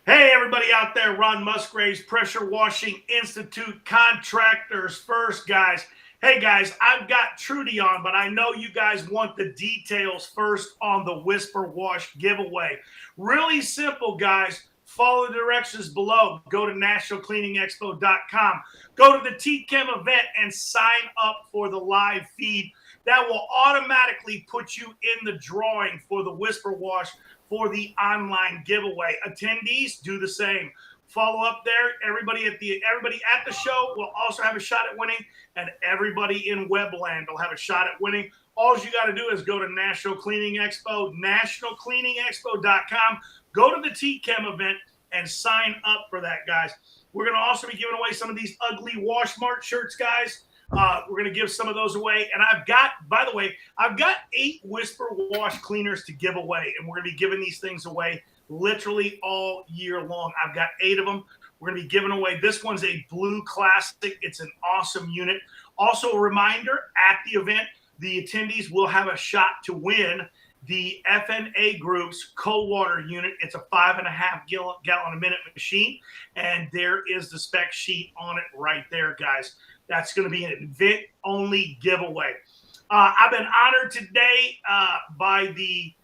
Hey, everybody out there, Ron Musgrave's Pressure Washing Institute Contractors First, guys. Hey, guys, I've got Trudi on, but I know you guys want the details first on the Whisper Wash giveaway. Really simple, guys. Follow the directions below. Go to nationalcleaningexpo.com. Go to the TCHEM Event and sign up for the live feed. That will automatically put you in the drawing for the Whisper Wash for the online giveaway. Attendees, do the same. Follow up there. Everybody at the show will also have a shot at winning, and everybody in Webland will have a shot at winning. All you got to do is go to National Cleaning Expo, nationalcleaningexpo.com. Go to the TCHEM Event and sign up for that, guys. We're going to also be giving away some of these ugly Wash Mart shirts, guys. We're going to give some of those away. And I've got 8 Whisper Wash cleaners to give away. And we're going to be giving these things away literally all year long. I've got 8 of them. We're going to be giving away. This one's a blue classic. It's an awesome unit. Also a reminder, at the event, the attendees will have a shot to win the FNA Group's cold water unit. It's a 5.5 gallon a minute machine. And there is the spec sheet on it right there, guys. That's going to be an event-only giveaway. I've been honored today by the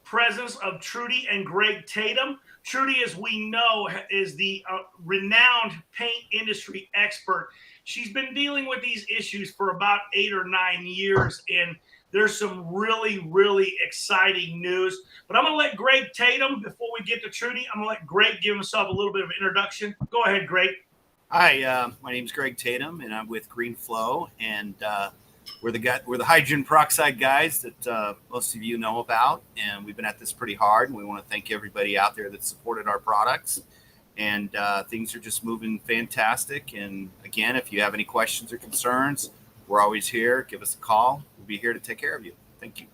presence of Trudi and Greg Tatum. Trudi, as we know, is the renowned paint industry expert. She's been dealing with these issues for about 8 or 9 years, and there's some really, really exciting news. But I'm going to let Greg Tatum, before we get to Trudi, I'm going to let Greg give himself a little bit of an introduction. Go ahead, Greg. Hi, my name is Greg Tatum, and I'm with Green Flow, and we're the hydrogen peroxide guys that most of you know about, and we've been at this pretty hard, and we want to thank everybody out there that supported our products, and things are just moving fantastic. And again, if you have any questions or concerns, we're always here. Give us a call. We'll be here to take care of you. Thank you.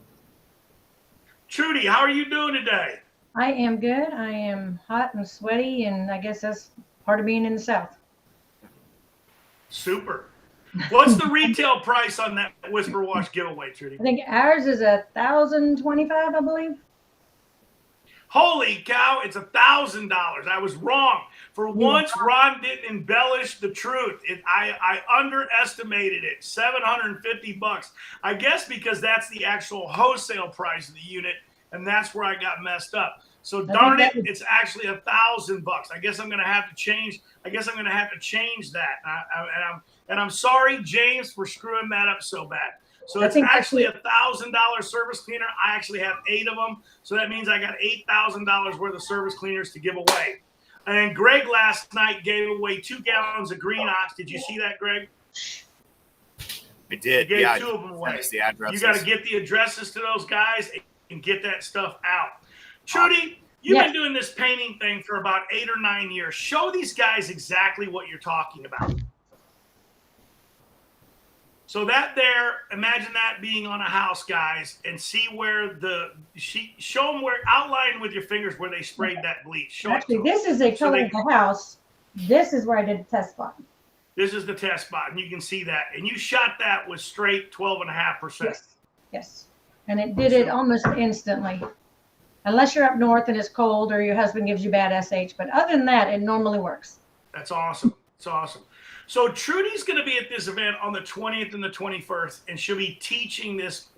Trudi, how are you doing today? I am good. I am hot and sweaty, and I guess that's part of being in the South. Super. What's the retail price on that Whisper Wash giveaway, Trudi? I think ours is $1,025, I believe. Holy cow, it's $1,000. I was wrong. For once, Ron didn't embellish the truth. I underestimated it. $750. I guess because that's the actual wholesale price of the unit, and that's where I got messed up. So darn it, it's actually $1,000. I guess I'm going to have to change. I guess I'm going to have to change that. And I'm sorry, James, for screwing that up so bad. So it's actually $1,000 service cleaner. I actually have 8 of them. So that means I got $8,000 worth of service cleaners to give away. And Greg last night gave away 2 gallons of Green Ox. Did you see that, Greg? I did. He gave 2 of them away. The addresses. You got to get the addresses to those guys and get that stuff out. Trudi, you've been doing this painting thing for about 8 or 9 years. Show these guys exactly what you're talking about. So that there, imagine that being on a house, guys, and see where show them where, outline with your fingers where they sprayed that bleach. Actually, this is a color of the house. This is where I did the test spot. This is the test spot, and you can see that. And you shot that with straight 12.5%. Yes. And it did it almost instantly. Unless you're up north and it's cold or your husband gives you bad SH. But other than that, it normally works. That's awesome. It's awesome. So Trudi's going to be at this event on the 20th and the 21st, and she'll be teaching this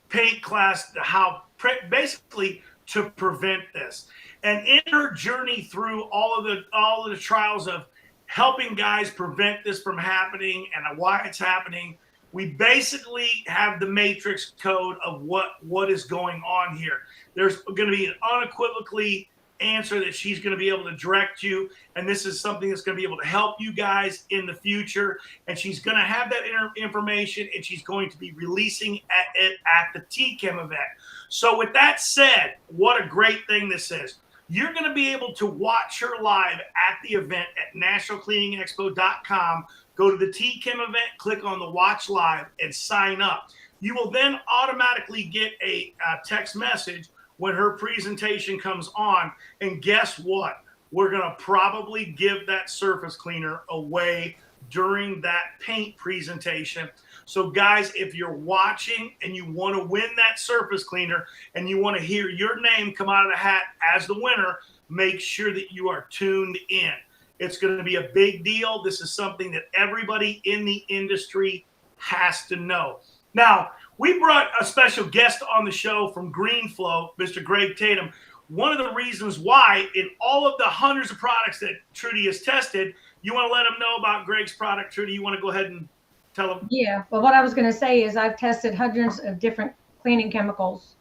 paint class how basically to prevent this. And in her journey through all of the trials of helping guys prevent this from happening and why it's happening, we basically have the matrix code of what is going on here. There's going to be an unequivocally answer that she's going to be able to direct you, and this is something that's going to be able to help you guys in the future. And she's going to have that information, and she's going to be releasing it at the TCHEM event. So with that said, what a great thing this is. You're going to be able to watch her live at the event at nationalcleaningexpo.com. Go to the TCHEM event, click on the Watch Live, and sign up. You will then automatically get a text message when her presentation comes on. And guess what? We're going to probably give that surface cleaner away during that paint presentation. So guys, if you're watching and you want to win that surface cleaner and you want to hear your name come out of the hat as the winner, make sure that you are tuned in. It's going to be a big deal. This is something that everybody in the industry has to know. Now, we brought a special guest on the show from GreenFlow, Mr. Greg Tatum. One of the reasons why in all of the hundreds of products that Trudi has tested, you want to let them know about Greg's product, Trudi? You want to go ahead and tell them? Yeah, well, what I was going to say is I've tested hundreds of different cleaning chemicals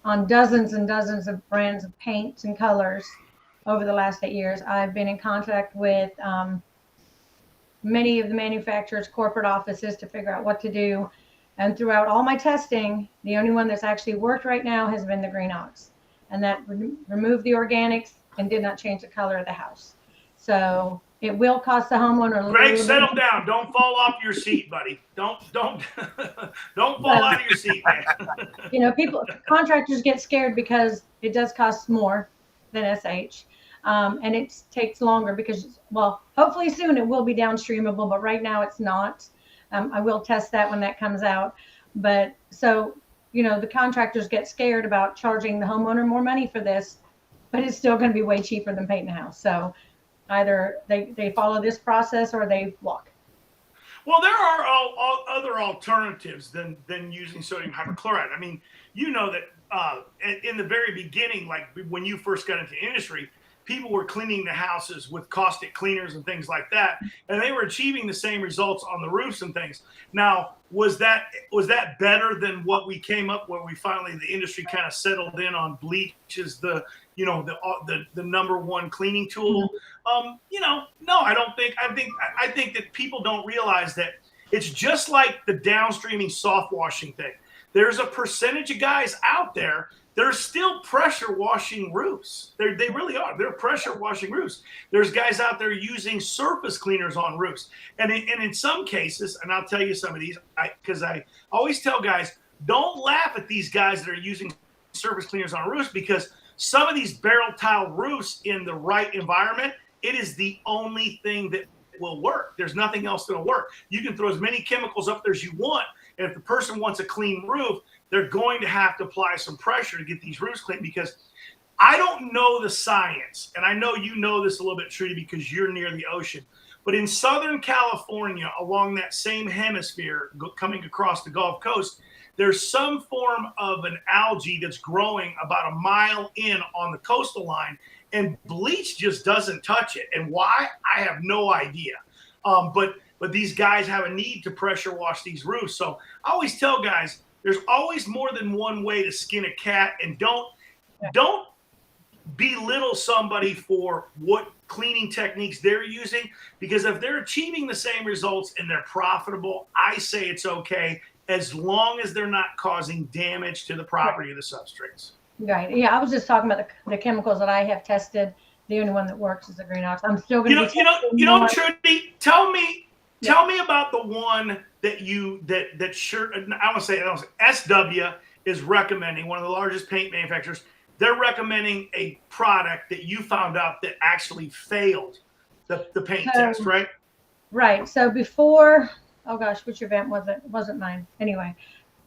on dozens and dozens of brands of paints and colors over the last 8 years. I've been in contact with many of the manufacturers' corporate offices to figure out what to do. And throughout all my testing, the only one that's actually worked right now has been the Green Ox. And that removed the organics and did not change the color of the house. So it will cost the homeowner. Greg, settle down. Don't fall off your seat, buddy. Don't don't fall out of your seat, man. Contractors get scared because it does cost more than SH. And it takes longer because, well, hopefully soon it will be downstreamable, but right now it's not. I will test that when that comes out. But so, the contractors get scared about charging the homeowner more money for this, but it's still going to be way cheaper than painting a house. So either they follow this process or they walk. Well, there are other alternatives than using sodium hypochlorite. I mean, that in the very beginning, like when you first got into industry, people were cleaning the houses with caustic cleaners and things like that, and they were achieving the same results on the roofs and things. Now, was that better than what we came up when the industry kind of settled in on bleach as the number one cleaning tool? No, I don't think. I think that people don't realize that it's just like the downstreaming soft washing thing. There's a percentage of guys out there that are still pressure washing roofs. They really are. They're pressure washing roofs. There's guys out there using surface cleaners on roofs. And in some cases, and I'll tell you some of these, because I always tell guys, don't laugh at these guys that are using surface cleaners on roofs, because some of these barrel tile roofs in the right environment, it is the only thing that will work. There's nothing else that'll work. You can throw as many chemicals up there as you want, and if the person wants a clean roof, they're going to have to apply some pressure to get these roofs clean, because I don't know the science, and I know you know this a little bit, Trudi, because you're near the ocean. But in Southern California, along that same hemisphere, coming across the Gulf Coast, there's some form of an algae that's growing about a mile in on the coastal line, and bleach just doesn't touch it. And why? I have no idea. But these guys have a need to pressure wash these roofs. So I always tell guys, there's always more than one way to skin a cat, and don't belittle somebody for what cleaning techniques they're using, because if they're achieving the same results and they're profitable, I say it's okay, as long as they're not causing damage to the property of the substrates. Right. Yeah, I was just talking about the chemicals that I have tested. The only one that works is the Green Ox. I'm still going to Trudi, tell me about the one that SW is recommending, one of the largest paint manufacturers. They're recommending a product that you found out that actually failed the paint test, right? Right. So before, which event was it? It wasn't mine. Anyway,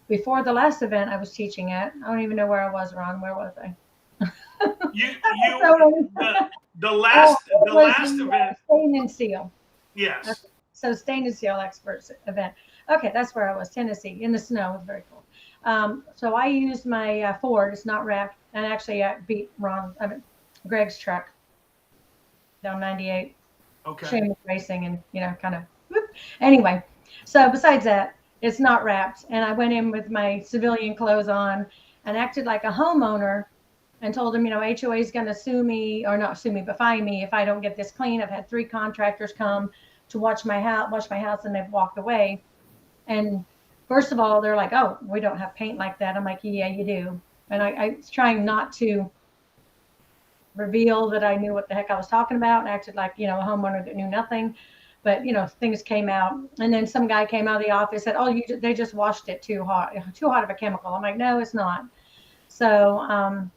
before the last event I was teaching at, I don't even know where I was, Ron. Where was I? The last event. Stain and Seal. Yes. Okay. So Stain and Seal Experts event. Okay, that's where I was, Tennessee, in the snow. It was very cool. So I used my Ford. It's not wrapped, and actually I beat Greg's truck down 98. Okay. Shameless racing, and kind of. Whoop. Anyway, so besides that, it's not wrapped, and I went in with my civilian clothes on and acted like a homeowner and told him, HOA is going to sue me, or not sue me, but fine me if I don't get this clean. I've had 3 contractors come to watch my house, and they've walked away. And first of all, they're like, "Oh, we don't have paint like that." I'm like, "Yeah, you do." And I was trying not to reveal that I knew what the heck I was talking about, and acted like, a homeowner that knew nothing. But, things came out. And then some guy came out of the office and said, "Oh, they just washed it too hot of a chemical." I'm like, "No, it's not." So,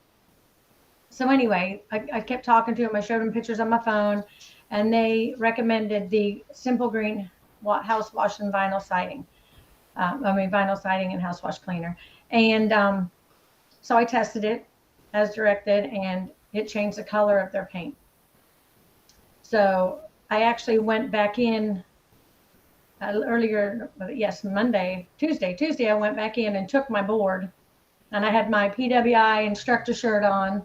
so anyway, I kept talking to him. I showed him pictures on my phone, and they recommended the Simple Green house wash and vinyl siding. Vinyl siding and house wash cleaner. And so I tested it as directed, and it changed the color of their paint. So I actually went back in earlier, yes, Tuesday, I went back in and took my board, and I had my PWI instructor shirt on,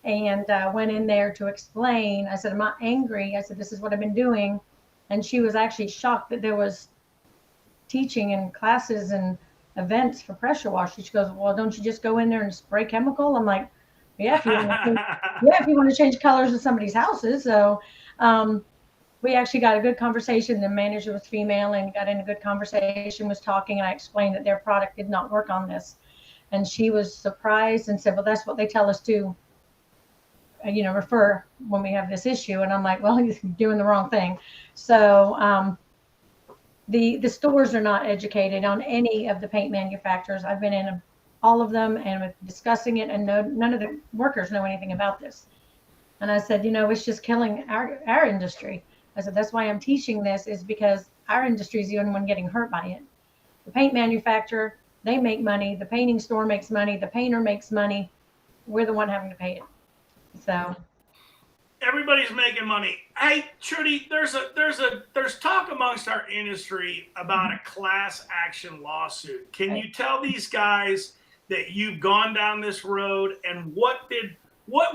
and went in there to explain. I said, I'm not angry. I said, this is what I've been doing. And she was actually shocked that there was teaching and classes and events for pressure washing. She goes, well, don't you just go in there and spray chemical? I'm like, yeah, if you want to change colors of somebody's houses. So we actually got a good conversation. The manager was female and got in a good conversation, was talking, and I explained that their product did not work on this. And she was surprised and said, well, that's what they tell us to, refer when we have this issue. And I'm like, well, you're doing the wrong thing. So the stores are not educated on any of the paint manufacturers. I've been in all of them and discussing it, and none of the workers know anything about this. And I said, it's just killing our industry. I said, that's why I'm teaching this, is because our industry is the only one getting hurt by it. The paint manufacturer, they make money. The painting store makes money. The painter makes money. We're the one having to pay it. So everybody's making money. Hey, Trudi, there's talk amongst our industry about a class action lawsuit. Can you tell these guys that you've gone down this road, and what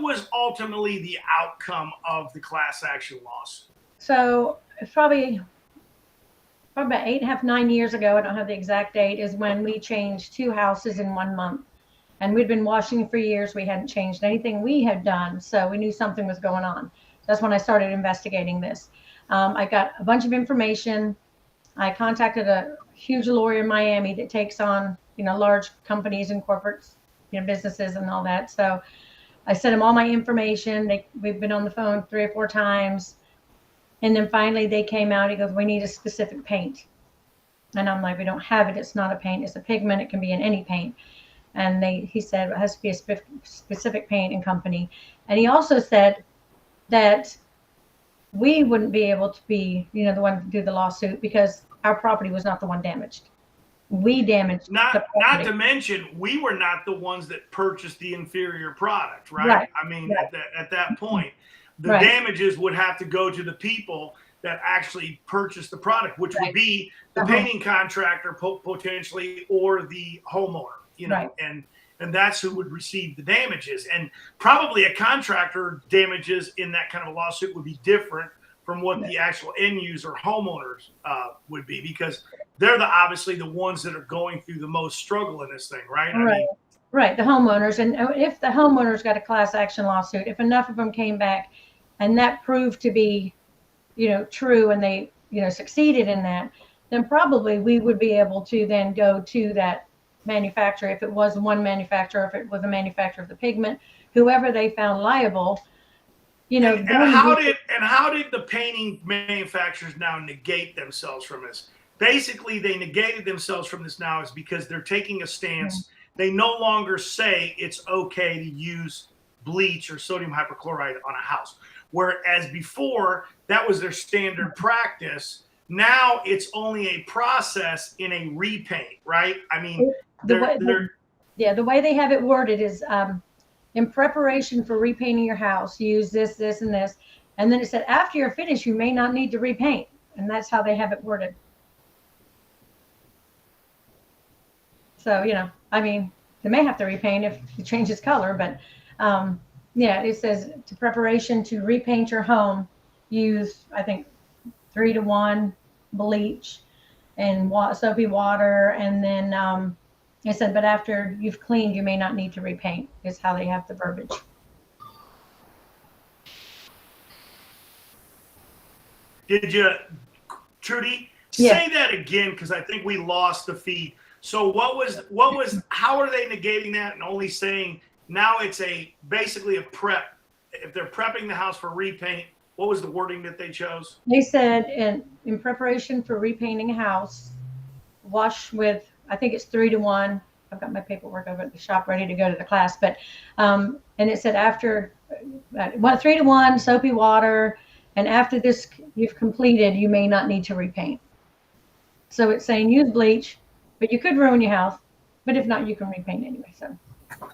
was ultimately the outcome of the class action lawsuit? So it's probably about 8.5, 9 years ago, I don't have the exact date, is when we changed 2 houses in 1 month. And we'd been washing for years. We hadn't changed anything we had done. So we knew something was going on. That's when I started investigating this. I got a bunch of information. I contacted a huge lawyer in Miami that takes on, large companies and corporates, businesses and all that. So I sent him all my information. We've been on the phone 3 or 4 times. And then finally they came out. He goes, we need a specific paint. And I'm like, we don't have it. It's not a paint. It's a pigment. It can be in any paint. And he said it has to be a specific paint and company. And he also said that we wouldn't be able to be, the one to do the lawsuit because our property was not the one damaged. We damaged not to mention, we were not the ones that purchased the inferior product, right? Right. I mean, right. At that point, the right. damages would have to go to the people that actually purchased the product, which right. would be the painting contractor potentially, or the homeowner. Right. And that's who would receive the damages. And probably a contractor damages in that kind of a lawsuit would be different from what the actual end user homeowners would be, because they're obviously the ones that are going through the most struggle in this thing, right? Right, the homeowners. And if the homeowners got a class action lawsuit, if enough of them came back and that proved to be, true, and they, succeeded in that, then probably we would be able to then go to that manufacturer, if it was one manufacturer, if it was a manufacturer of the pigment, whoever they found liable, And how did the painting manufacturers now negate themselves from this? Basically, they negated themselves from this now is because they're taking a stance. Mm-hmm. They no longer say it's okay to use bleach or sodium hypochlorite on a house, whereas before that was their standard practice. Now it's only a process in a repaint, right? I mean, the way they have it worded is in preparation for repainting your house, use this, this, and this. And then it said, after you're finished, you may not need to repaint. And that's how they have it worded. So, they may have to repaint if it changes color, but it says to preparation to repaint your home, use, I think, 3-to-1 bleach and soapy water. And then it said, but after you've cleaned, you may not need to repaint, is how they have the verbiage. Did you, Trudi, say that again? Because I think we lost the feed. So how are they negating that and only saying now it's basically a prep? If they're prepping the house for repaint, what was the wording that they chose? They said in preparation for repainting a house, wash with, I think it's 3-to-1. I've got my paperwork over at the shop ready to go to the class, but and it said after 3-to-1 soapy water, and after this you've completed, you may not need to repaint. So it's saying use bleach, but you could ruin your house. But if not, you can repaint anyway. So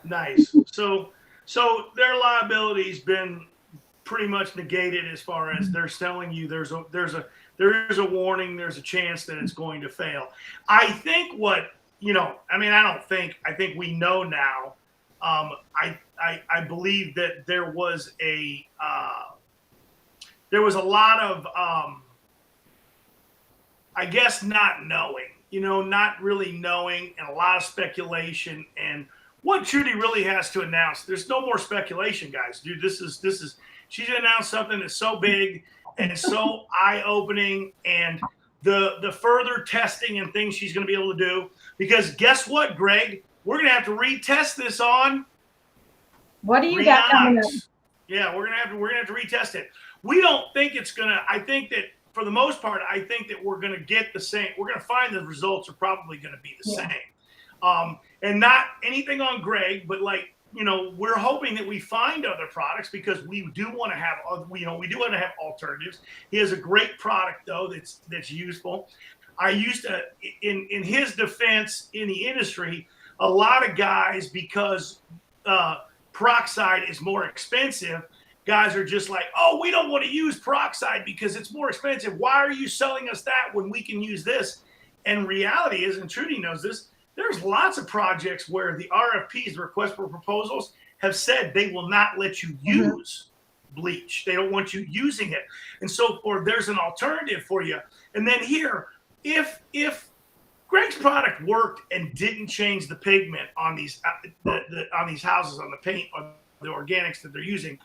nice. So So their liability's been pretty much negated as far as they're telling you there is a warning, there's a chance that it's going to fail. I think I think we know now. I believe that there was a lot of I guess not knowing, not really knowing, and a lot of speculation. And what Trudi really has to announce, there's no more speculation, guys. Dude, this is she's announced something that's so big and so eye-opening, and the further testing and things she's going to be able to do. Because guess what, Greg? We're going to have to retest this on. What do you got coming up? Yeah, we're gonna have to retest it. We don't think it's gonna. I think that for the most part, I think that we're gonna get the same. We're gonna find the results are probably gonna be the same. And not anything on Greg, but we're hoping that we find other products, because we do want to have, we do want to have alternatives. He has a great product though that's useful. I used to, in his defense in the industry, a lot of guys, because peroxide is more expensive, guys are just like, oh, we don't want to use peroxide because it's more expensive. Why are you selling us that when we can use this? And reality is, and Trudi knows this, there's lots of projects where the RFPs, the request for proposals, have said they will not let you use bleach. They don't want you using it. And so forth. There's an alternative for you. And then here, if Greg's product worked and didn't change the pigment on these on these houses, on the paint, on the organics that they're using,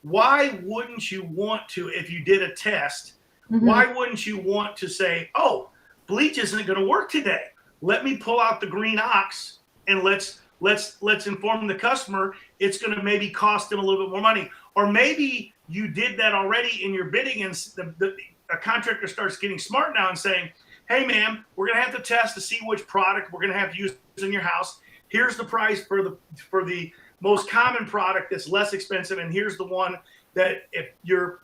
why wouldn't you want to, if you did a test, why wouldn't you want to say, oh, bleach isn't going to work today. Let me pull out the green ox and let's inform the customer it's going to maybe cost them a little bit more money. Or maybe you did that already in your bidding, and a contractor starts getting smart now and saying, hey, ma'am, we're going to have to test to see which product we're going to have to use in your house. Here's the price for the most common product that's less expensive, and here's the one that if you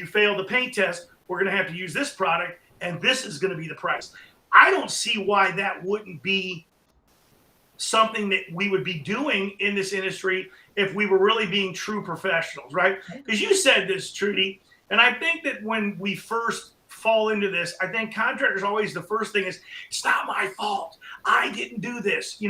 fail the paint test, we're going to have to use this product, and this is going to be the price. I don't see why that wouldn't be something that we would be doing in this industry if we were really being true professionals, right? Because you said this, Trudi, and I think that when we first fall into this, I think contractors always, the first thing is, it's not my fault. I didn't do this.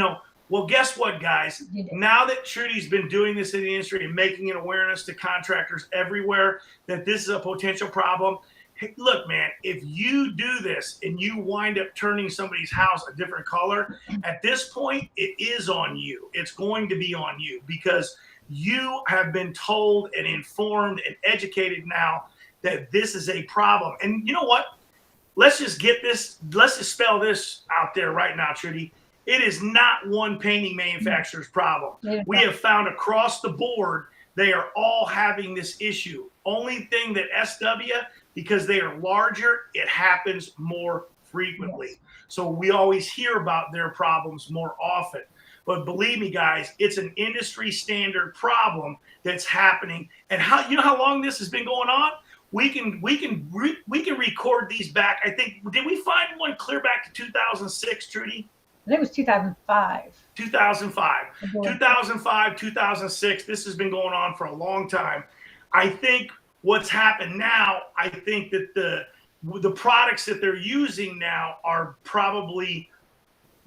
Well, guess what, guys? Now that Trudi's been doing this in the industry and making an awareness to contractors everywhere that this is a potential problem, hey, look, man, if you do this and you wind up turning somebody's house a different color, at this point, it is on you. It's going to be on you, because you have been told and informed and educated now that this is a problem. And you know what? Let's just spell this out there right now, Trudi. It is not one painting manufacturer's problem. We have found across the board, they are all having this issue. Only thing that SW, because they are larger, it happens more frequently. So we always hear about their problems more often. But believe me, guys, it's an industry standard problem that's happening. And how long this has been going on? We can record these back. I think, did we find one clear back to 2006, Trudi? I think it was 2005. 2005, 2006. This has been going on for a long time. I think what's happened now, I think that the products that they're using now are probably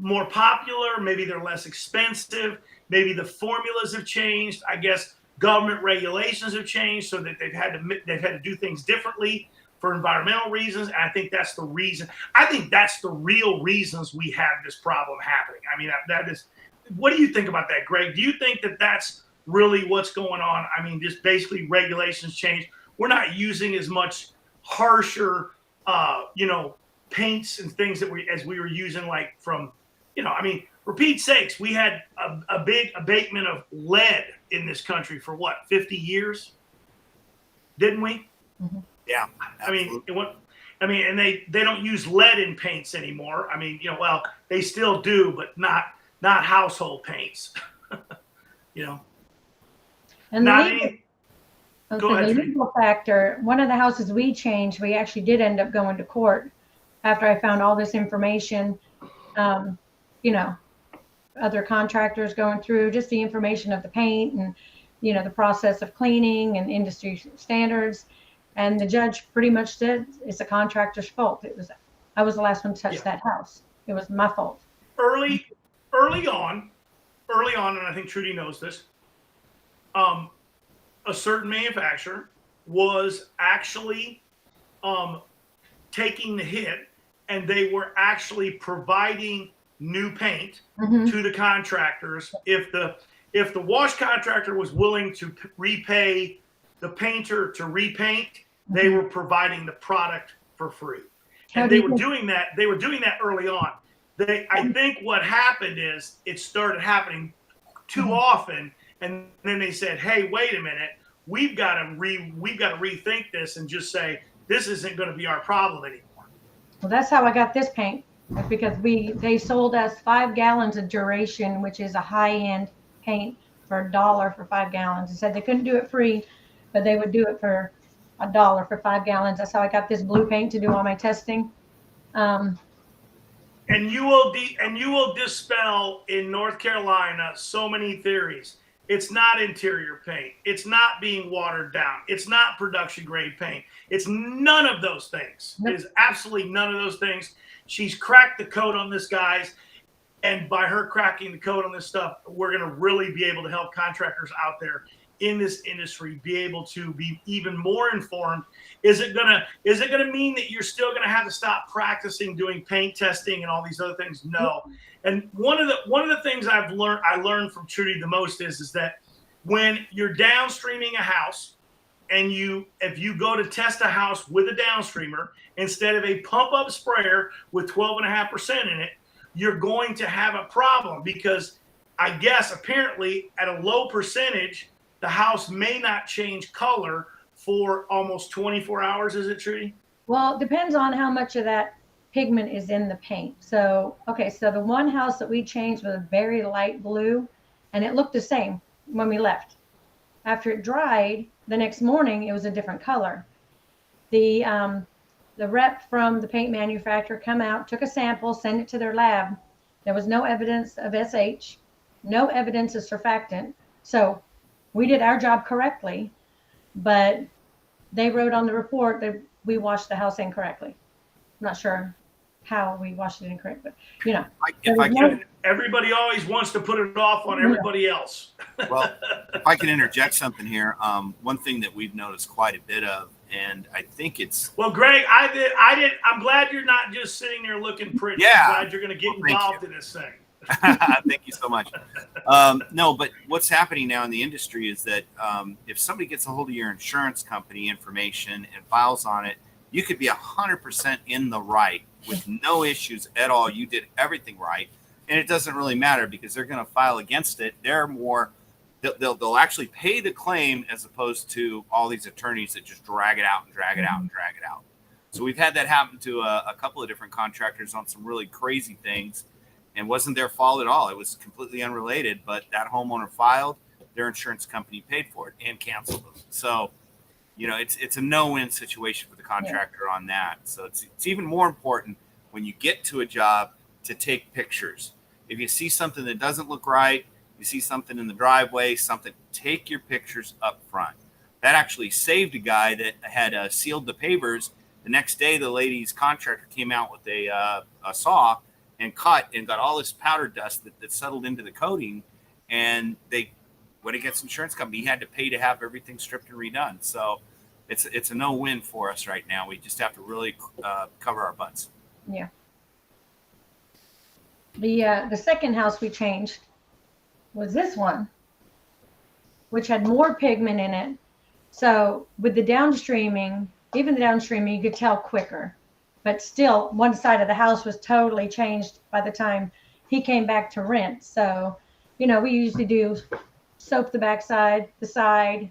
more popular. Maybe they're less expensive. Maybe the formulas have changed. I guess government regulations have changed so that they've had to do things differently for environmental reasons. And I think that's the reason. I think that's the real reasons we have this problem happening. I mean, that is. What do you think about that, Greg? Do you think that that's really what's going on? I mean, just basically regulations change. We're not using as much harsher, paints and things as we were using, like from, I mean, for Pete's sakes, we had a big abatement of lead in this country for what, 50 years? Didn't we? Mm-hmm. Yeah. I mean, and they don't use lead in paints anymore. I mean, well, they still do, but not household paints. And the legal factor, one of the houses we changed, we actually did end up going to court after I found all this information. Other contractors going through just the information of the paint, and the process of cleaning and industry standards. And the judge pretty much said it's a contractor's fault. I was the last one to touch that house. It was my fault. Early on, and I think Trudi knows this, a certain manufacturer was actually taking the hit, and they were actually providing new paint to the contractors. If the wash contractor was willing to repay the painter to repaint, they were providing the product for free. And they were doing that early on. I think what happened is it started happening too often, and then they said, "Hey, wait a minute, we've got to rethink this and just say this isn't going to be our problem anymore." Well, that's how I got this paint, because they sold us 5 gallons of Duration, which is a high-end paint, for $1 for 5 gallons. They said they couldn't do it free, but they would do it for $1 for 5 gallons. That's how I got this blue paint to do all my testing. And you will dispel in North Carolina so many theories. It's not interior paint. It's not being watered down. It's not production grade paint. It's none of those things. It is absolutely none of those things. She's cracked the code on this, guys. And by her cracking the code on this stuff, we're going to really be able to help contractors out there in this industry be able to be even more informed. Is it gonna mean that you're still gonna have to stop practicing doing paint testing and all these other things? No. And one of the things I learned from Trudi the most is that when you're downstreaming a house, and if you go to test a house with a downstreamer instead of a pump up sprayer with 12.5% in it, you're going to have a problem, because I guess apparently at a low percentage, the house may not change color for almost 24 hours. Is it, Trudi? Well, it depends on how much of that pigment is in the paint. So the one house that we changed was a very light blue, and it looked the same when we left. After it dried, the next morning, it was a different color. The rep from the paint manufacturer come out, took a sample, sent it to their lab. There was no evidence of SH, no evidence of surfactant. So we did our job correctly, but they wrote on the report that we washed the house incorrectly. I'm not sure how we washed it incorrectly, but everybody always wants to put it off on everybody else. Well, if I can interject something here, one thing that we've noticed quite a bit of, and I think it's... Well, Greg, I'm glad you're not just sitting there looking pretty. Yeah. I'm glad you're going to get involved in this thing. Thank you so much. No, but what's happening now in the industry is that if somebody gets a hold of your insurance company information and files on it, you could be 100% in the right with no issues at all. You did everything right, and it doesn't really matter because they're going to file against it. They'll actually pay the claim as opposed to all these attorneys that just drag it out and drag it out and drag it out. So we've had that happen to a couple of different contractors on some really crazy things. And wasn't their fault at all. It was completely unrelated, but that homeowner filed, their insurance company paid for it and canceled them. So, it's a no-win situation for the contractor on that. So it's even more important when you get to a job to take pictures. If you see something that doesn't look right, you see something in the driveway, take your pictures up front. That actually saved a guy that had sealed the pavers. The next day, the lady's contractor came out with a saw and cut and got all this powder dust that settled into the coating, and they went against the insurance company. He had to pay to have everything stripped and redone. So it's a no-win for us right now. We just have to really cover our butts. Yeah. The second house we changed was this one, which had more pigment in it. So with the downstreaming, you could tell quicker. But still, one side of the house was totally changed by the time he came back to rent. So, we usually do soap the backside, the side,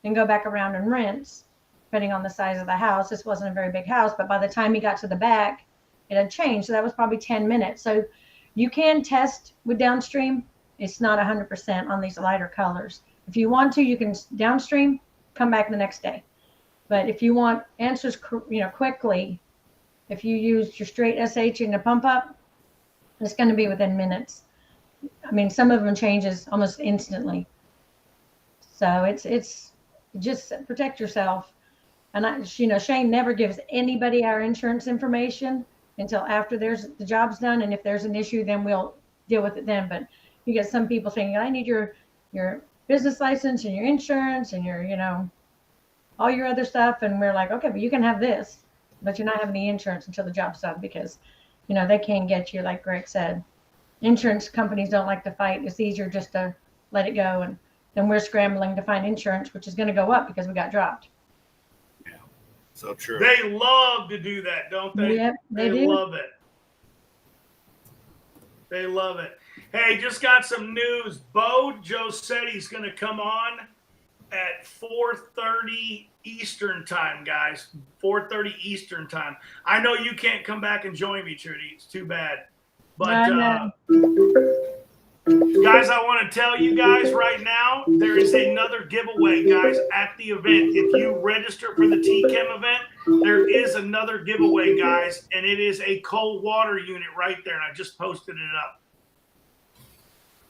and go back around and rinse, depending on the size of the house. This wasn't a very big house, but by the time he got to the back, it had changed. So that was probably 10 minutes. So you can test with downstream. It's not 100% on these lighter colors. If you want to, you can downstream, come back the next day. But if you want answers, quickly, if you use your straight SH and a pump up, it's going to be within minutes. I mean, some of them changes almost instantly. So it's just protect yourself. And Shane never gives anybody our insurance information until after the job's done. And if there's an issue, then we'll deal with it then. But you get some people saying, I need your business license and your insurance and your, all your other stuff. And we're like, okay, but you can have this, but you're not having the insurance until the job's done because, they can't get you, like Greg said. Insurance companies don't like to fight. It's easier just to let it go. And then we're scrambling to find insurance, which is going to go up because we got dropped. Yeah, so true. They love to do that, don't they? Yep, they do. Love it. They love it. Hey, just got some news. Joe said he's going to come on at 4:30 Eastern time, guys. 4:30 Eastern time. I know you can't come back and join me, Trudi. It's too bad. But guys, I want to tell you guys right now, there is another giveaway, guys, at the event. If you register for the TCHEM event, there is another giveaway, guys, and it is a cold water unit right there, and I just posted it up.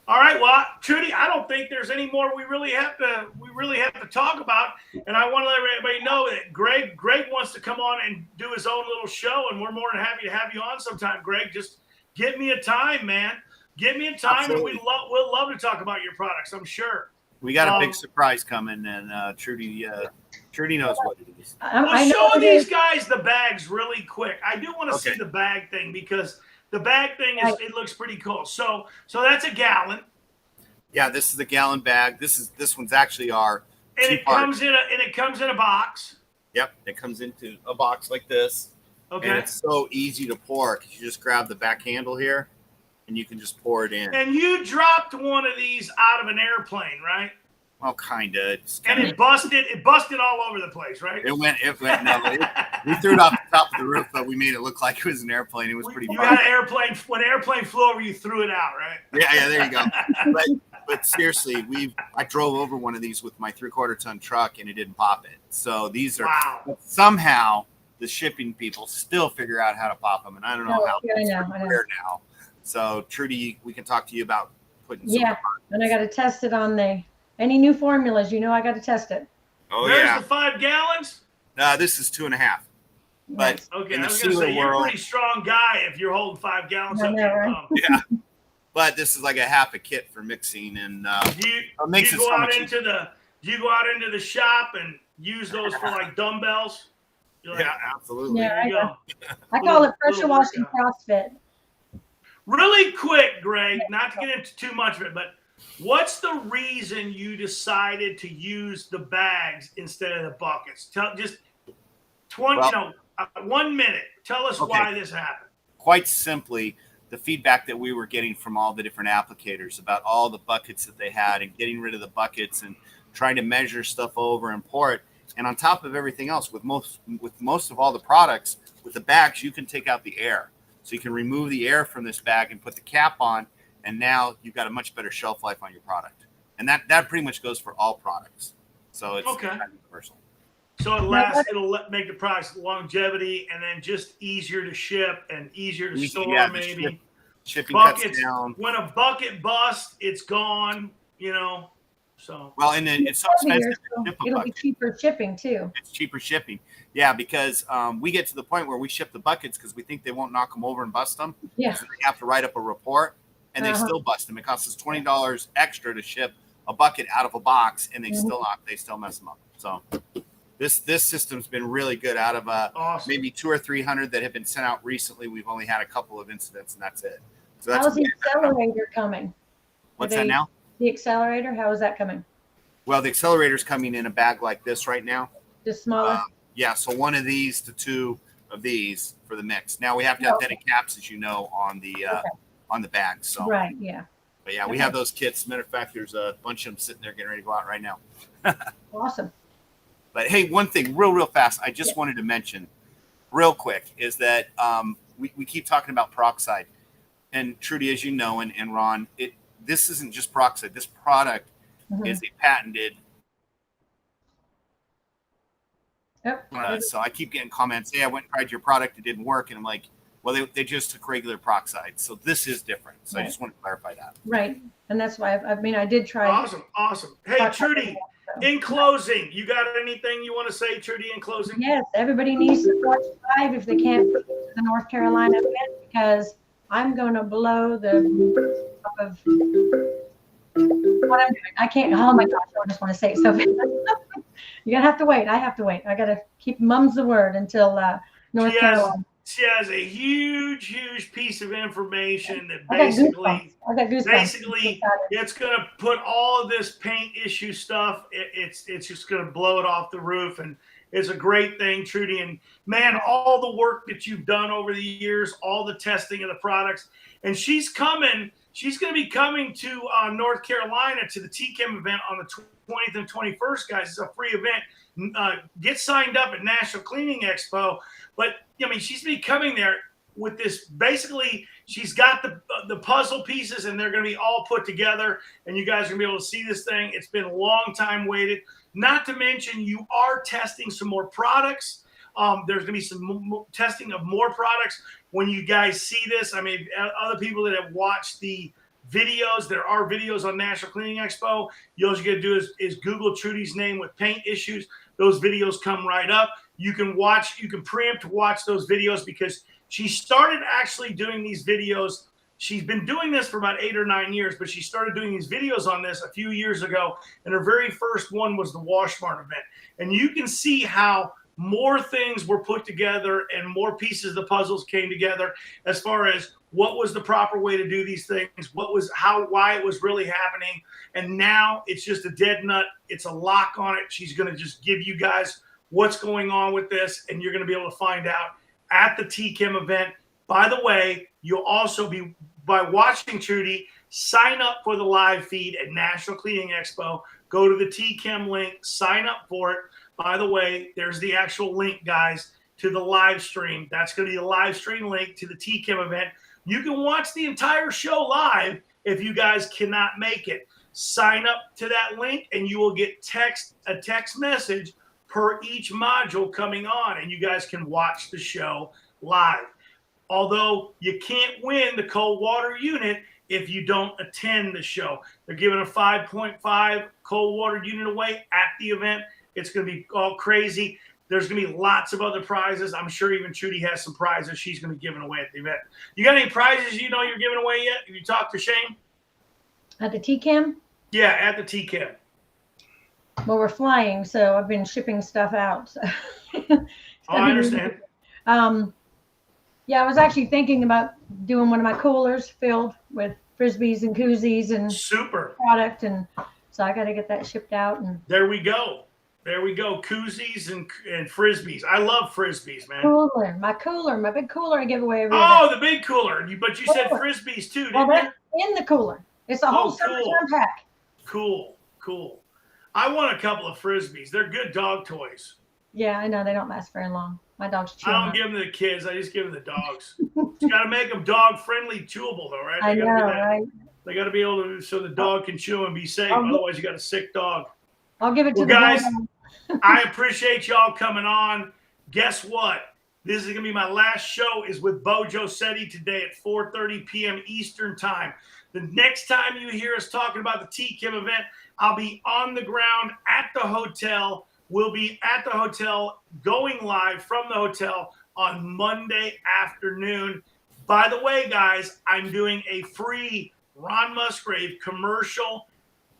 All right, well, Trudi, I don't think there's any more we really have to talk about, and I want to let everybody know that Greg wants to come on and do his own little show, and we're more than happy to have you on sometime, Greg. Just give me a time, man. Give me a time, Absolutely. and we'll love to talk about your products, I'm sure. We got a big surprise coming, and Trudi knows what it is. Well, show these guys the bags really quick. I do want to see the bag thing because the bag thing it looks pretty cool. So that's a gallon. Yeah, this is the gallon bag. This one's actually our. And it comes in a box. Yep, it comes into a box like this. Okay. And it's so easy to pour because you just grab the back handle here, and you can just pour it in. And you dropped one of these out of an airplane, right? Well, kinda. And it busted all over the place, right? It went. No, we threw it off the top of the roof, but we made it look like it was an airplane. It was pretty fun. You had an airplane. When an airplane flew over, you threw it out, right? Yeah, there you go. But seriously, I drove over one of these with my 3/4 ton truck, and it didn't pop it. So these are somehow the shipping people still figure out how to pop them, and I don't know how. I know. Now. So Trudi, we can talk to you about putting. And I got to test it on any new formulas. I got to test it. Oh, There's the 5 gallons. This is 2.5. But okay, in the I was going to say you're a pretty strong guy if you're holding 5 gallons. Right? Yeah. But this is like a half a kit for mixing, and do you go out into the shop and use those for like dumbbells? Absolutely. Yeah, I call it pressure washing CrossFit. Really quick, Greg, not to get into too much of it, but what's the reason you decided to use the bags instead of the buckets? Just 1 minute. Tell us why this happened. Quite simply, the feedback that we were getting from all the different applicators about all the buckets that they had and getting rid of the buckets and trying to measure stuff over and pour it. And on top of everything else, with most of all the products, with the bags, you can take out the air. So you can remove the air from this bag and put the cap on, and now you've got a much better shelf life on your product. And that pretty much goes for all products. So it's kind of universal. So it'll make the products longevity and then just easier to ship and easier to store, maybe. Shipping buckets cuts down. When a bucket busts, it's gone, So and then it's so expensive to ship a it'll bucket. be cheaper shipping too. It's cheaper shipping. Yeah, because we get to the point where we ship the buckets because we think they won't knock them over and bust them. Yeah. So they have to write up a report, and they still bust them. It costs us $20 extra to ship a bucket out of a box, and they still mess them up. So this system's been really good. Out of maybe 200 or 300 that have been sent out recently, we've only had a couple of incidents, and that's it. So that's how's the accelerator coming? What's that now? The accelerator, how is that coming? Well, the accelerator's coming in a bag like this right now. Just smaller? So one of these to 2 of these for the mix. Now we have to have dented caps, as you know, on the bag. So right, yeah. But yeah, we have those kits. Matter of fact, there's a bunch of them sitting there getting ready to go out right now. Awesome. But hey, one thing real fast, I just wanted to mention real quick is that we keep talking about peroxide. And Trudi, as you know, and Ron, this isn't just peroxide. This product is a patented. Yep. So I keep getting comments, hey, I went and tried your product, it didn't work. And I'm like, well, they just took regular peroxide. So this is different. So I just want to clarify that. Right. And that's why I did try. Awesome. Hey, Trudi, In closing, you got anything you want to say, Trudy, in closing? Yes, everybody needs to watch live if they can't make it to the North Carolina event, because I'm going to blow the top of what I'm doing. I can't. Oh my gosh! I just want to say it so bad. You're gonna have to wait. I have to wait. I gotta keep mum's the word until North Carolina. She has a huge piece of information that I got basically goosebumps. it's going to put all of this paint issue stuff. It's just going to blow it off the roof, and it's a great thing, Trudy. And man, all the work that you've done over the years, all the testing of the products, and she's coming. She's going to be coming to North Carolina to the TCHEM event on the 20th and 21st, guys. It's a free event. Get signed up at National Cleaning Expo. But I mean, she's going to be coming there with this. Basically, she's got the puzzle pieces, and they're going to be all put together. And you guys are going to be able to see this thing. It's been a long time waited. Not to mention, you are testing some more products. There's going to be some testing of more products when you guys see this. I mean, other people that have watched the videos, there are videos on National Cleaning Expo. All you're going to do is Google Trudy's name with paint issues. Those videos come right up. You can preempt to watch those videos, because she started actually doing these videos. She's been doing this for about 8 or 9 years, but she started doing these videos on this a few years ago. And her very first one was the Washmart event. And you can see how more things were put together and more pieces of the puzzles came together as far as what was the proper way to do these things, why it was really happening. And now it's just a dead nut. It's a lock on it. She's going to just give you guys what's going on with this, and you're going to be able to find out at the TCHEM event. By the way, you'll also be, by watching Trudy, sign up for the live feed at National Cleaning Expo. Go to the TCHEM link, sign up for it. By the way, there's the actual link, guys, to the live stream. That's going to be the live stream link to the TCHEM event. You can watch the entire show live if you guys cannot make it. Sign up to that link, and you will get a text message per each module coming on, and you guys can watch the show live. Although you can't win the cold water unit if you don't attend the show. They're giving a 5.5 cold water unit away at the event. It's going to be all crazy. There's going to be lots of other prizes. I'm sure even Trudy has some prizes she's going to be giving away at the event. You got any prizes you're giving away yet? Have you talked to Shane? At the TCHEM? Yeah, at the TCHEM. Well, we're flying, so I've been shipping stuff out. So I understand. Yeah, I was actually thinking about doing one of my coolers filled with Frisbees and koozies and super product, and so I got to get that shipped out. And there we go. Koozies and Frisbees. I love Frisbees, man. My big cooler I give away every day. The big cooler. But you said Frisbees too, didn't you? In the cooler. It's a whole summertime pack. Cool. I want a couple of Frisbees. They're good dog toys. Yeah, I know. They don't last very long. My dogs chew them. I don't give them to the kids. I just give them to the dogs. You got to make them dog-friendly, chewable, though, right? I know, right? They got to be able to, so the dog can chew and be safe. Otherwise, you got a sick dog. I'll give it to the guys. I appreciate y'all coming on. Guess what? This is going to be my last show is with Bo Josetti today at 4:30 p.m. Eastern time. The next time you hear us talking about the TCHEM event, I'll be on the ground at the hotel. We'll be at the hotel going live from the hotel on Monday afternoon. By the way, guys, I'm doing a free Ron Musgrave commercial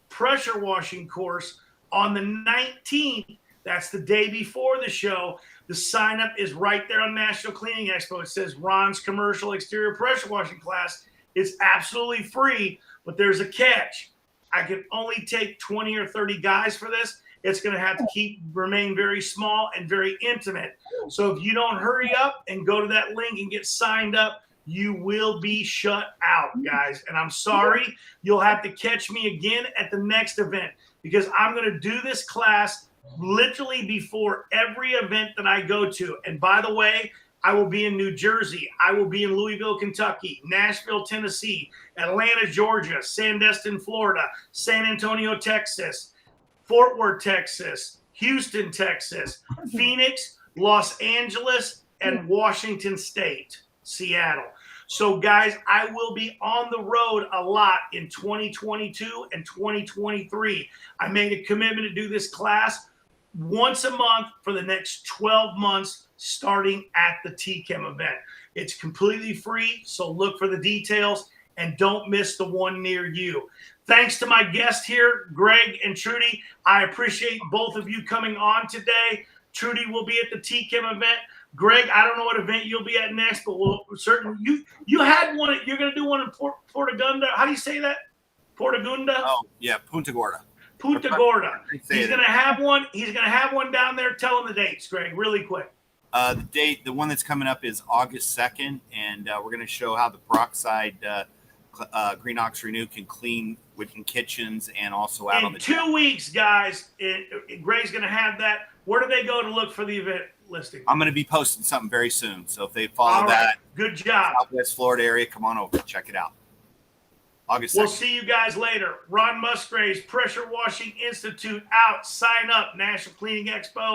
pressure washing course on the 19th. That's the day before the show. The sign up is right there on National Cleaning Expo. It says Ron's commercial exterior pressure washing class. It's absolutely free, but there's a catch. I can only take 20 or 30 guys for this. It's going to have to remain very small and very intimate. So if you don't hurry up and go to that link and get signed up, you will be shut out, guys. And I'm sorry. You'll have to catch me again at the next event, because I'm going to do this class literally before every event that I go to. And by the way, I will be in New Jersey. I will be in Louisville, Kentucky, Nashville, Tennessee, Atlanta, Georgia, Sandestin, Florida, San Antonio, Texas, Fort Worth, Texas, Houston, Texas, Phoenix, Los Angeles, and Washington State, Seattle. So, guys, I will be on the road a lot in 2022 and 2023. I made a commitment to do this class once a month for the next 12 months, starting at the TCHEM event. It's completely free, so look for the details and don't miss the one near you. Thanks to my guests here, Greg and Trudi. I appreciate both of you coming on today. Trudi will be at the TCHEM event. Greg, I don't know what event you'll be at next, but we'll certainly you had one. You're going to do one in Portagunda. How do you say that? Portagunda? Oh, yeah, Punta Gorda. Punta Gorda. He's going to have one. He's going to have one down there. Tell him the dates, Greg, really quick. The one that's coming up is August 2nd, and we're going to show how the peroxide Green Ox Renew can clean within kitchens and also out on the 2 weeks, guys. Greg's going to have that. Where do they go to look for the event listing? I'm going to be posting something very soon, so if they follow that, good job. Southwest Florida area, come on over, check it out. August 2nd. We'll see you guys later. Ron Musgraves, Pressure Washing Institute out. Sign up, National Cleaning Expo.